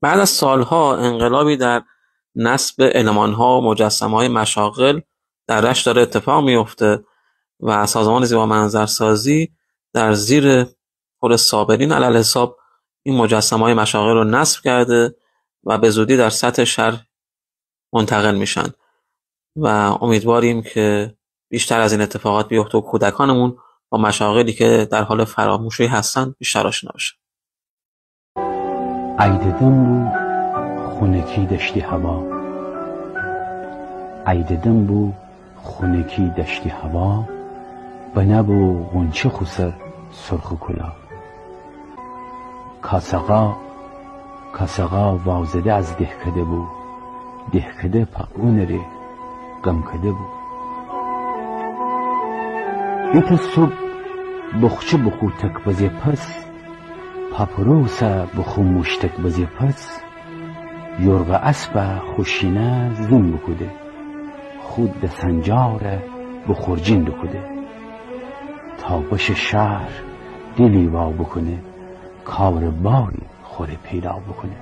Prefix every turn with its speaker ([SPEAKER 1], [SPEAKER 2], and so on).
[SPEAKER 1] بعد از سالها انقلابی در نصب المان‌ها و مجسمه‌های مشاغل در رشت داره اتفاق میفته و سازمان زیبا منظرسازی در زیر پل صابرین علالحساب این مجسمه‌های مشاغل رو نصب کرده و به زودی در سطح شهر منتقل میشن و امیدواریم که بیشتر از این اتفاقات بیفته و کودکانمون با مشاغلی که در حال فراموشی هستن بیشتر آشنا بشن.
[SPEAKER 2] عیددم بو خونکی دشتی هوا، عیددم بو خونکی دشتی هوا، بنبو غنچه خسر سرخ کلا. کاسقا وازده از دهکده بو، دهکده پاونره غم کده بو. یت صبح بخچه بخو تک بزی پس، پاپروسا بخو مشتک بزی پس، یرغ اسب خوشینه زن بکده، خود ده سنجار بخورجین دکده. تابش شهر دلی وا بکنه، کار باری خوره پیدا بکنه.